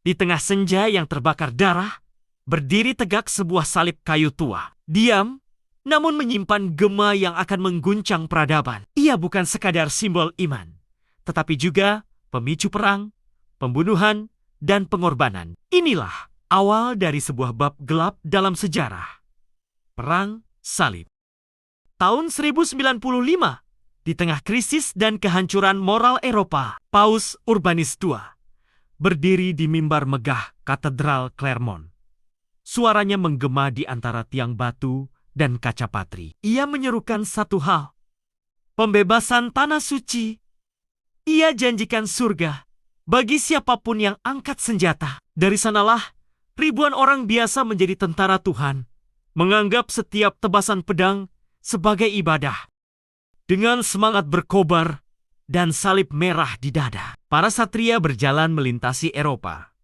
Di tengah senja yang terbakar darah, berdiri tegak sebuah salib kayu tua. Diam, namun menyimpan gema yang akan mengguncang peradaban. Ia bukan sekadar simbol iman, tetapi juga pemicu perang, pembunuhan, dan pengorbanan. Inilah awal dari sebuah bab gelap dalam sejarah. Perang Salib. Tahun 1095, di tengah krisis dan kehancuran moral Eropa, Paus Urbanus II berdiri di mimbar megah Katedral Clermont. Suaranya menggema di antara tiang batu dan kaca patri. Ia menyerukan satu hal: pembebasan tanah suci. Ia janjikan surga bagi siapapun yang angkat senjata. Dari sanalah ribuan orang biasa menjadi tentara Tuhan, menganggap setiap tebasan pedang sebagai ibadah. Dengan semangat berkobar dan salib merah di dada, para satria berjalan melintasi Eropa.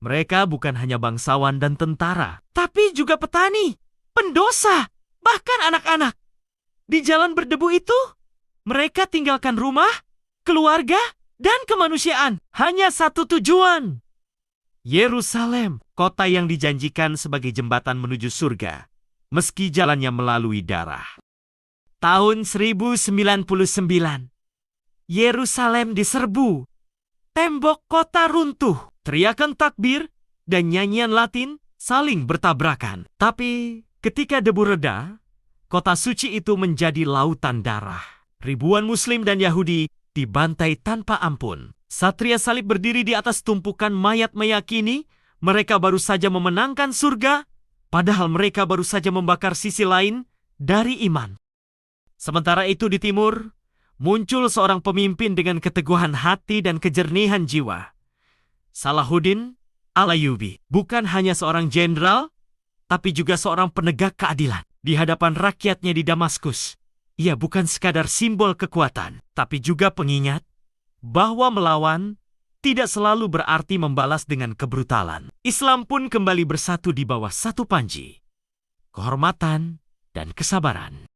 Mereka bukan hanya bangsawan dan tentara, tapi juga petani, pendosa, bahkan anak-anak. Di jalan berdebu itu, mereka tinggalkan rumah, keluarga, dan kemanusiaan. Hanya satu tujuan: Yerusalem, kota yang dijanjikan sebagai jembatan menuju surga, meski jalannya melalui darah. Tahun 1099, Yerusalem diserbu. Tembok kota runtuh. Teriakan takbir dan nyanyian Latin saling bertabrakan. Tapi ketika debu reda, kota suci itu menjadi lautan darah. Ribuan Muslim dan Yahudi dibantai tanpa ampun. Satria salib berdiri di atas tumpukan mayat meyakini mereka baru saja memenangkan surga, padahal mereka baru saja membakar sisi lain dari iman. Sementara itu di timur, muncul seorang pemimpin dengan keteguhan hati dan kejernihan jiwa. Salahuddin Al-Ayyubi bukan hanya seorang jenderal, tapi juga seorang penegak keadilan. Di hadapan rakyatnya di Damaskus, ia bukan sekadar simbol kekuatan, tapi juga pengingat bahwa melawan tidak selalu berarti membalas dengan kebrutalan. Islam pun kembali bersatu di bawah satu panji: kehormatan dan kesabaran.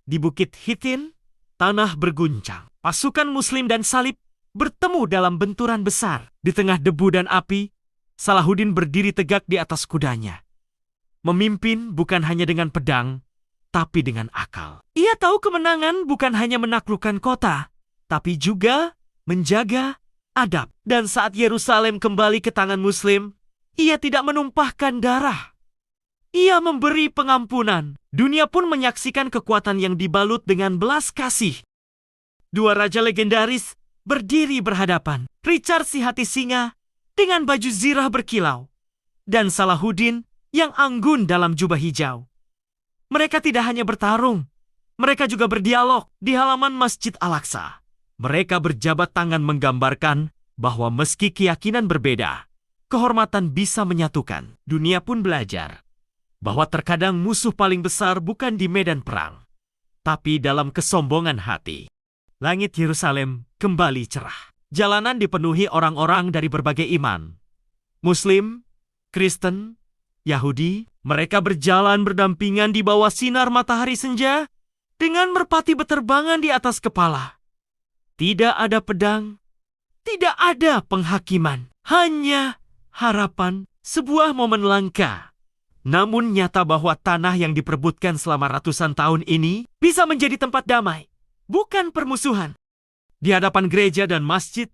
Di Bukit Hittin, tanah berguncang. Pasukan Muslim dan salib bertemu dalam benturan besar. Di tengah debu dan api, Salahuddin berdiri tegak di atas kudanya. Memimpin bukan hanya dengan pedang, tapi dengan akal. Ia tahu kemenangan bukan hanya menaklukkan kota, tapi juga menjaga adab. Dan saat Yerusalem kembali ke tangan Muslim, ia tidak menumpahkan darah. Ia memberi pengampunan. Dunia pun menyaksikan kekuatan yang dibalut dengan belas kasih. Dua raja legendaris berdiri berhadapan. Richard si hati singa dengan baju zirah berkilau, dan Salahuddin yang anggun dalam jubah hijau. Mereka tidak hanya bertarung, mereka juga berdialog di halaman Masjid Al-Aqsa. Mereka berjabat tangan menggambarkan bahwa meski keyakinan berbeda, kehormatan bisa menyatukan. Dunia pun belajar bahwa terkadang musuh paling besar bukan di medan perang, tapi dalam kesombongan hati. Langit Yerusalem kembali cerah. Jalanan dipenuhi orang-orang dari berbagai iman. Muslim, Kristen, Yahudi, mereka berjalan berdampingan di bawah sinar matahari senja dengan merpati berterbangan di atas kepala. Tidak ada pedang, tidak ada penghakiman, hanya harapan, sebuah momen langka. Namun nyata bahwa tanah yang diperebutkan selama ratusan tahun ini bisa menjadi tempat damai, bukan permusuhan. Di hadapan gereja dan masjid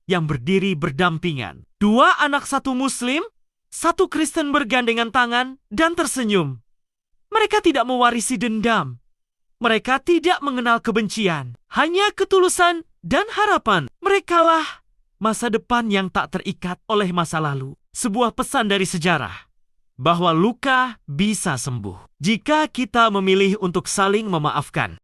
yang berdiri berdampingan, dua anak satu Muslim, satu Kristen bergandengan tangan dan tersenyum. Mereka tidak mewarisi dendam. Mereka tidak mengenal kebencian, hanya ketulusan dan harapan. Merekalah masa depan yang tak terikat oleh masa lalu. Sebuah pesan dari sejarah bahwa luka bisa sembuh jika kita memilih untuk saling memaafkan.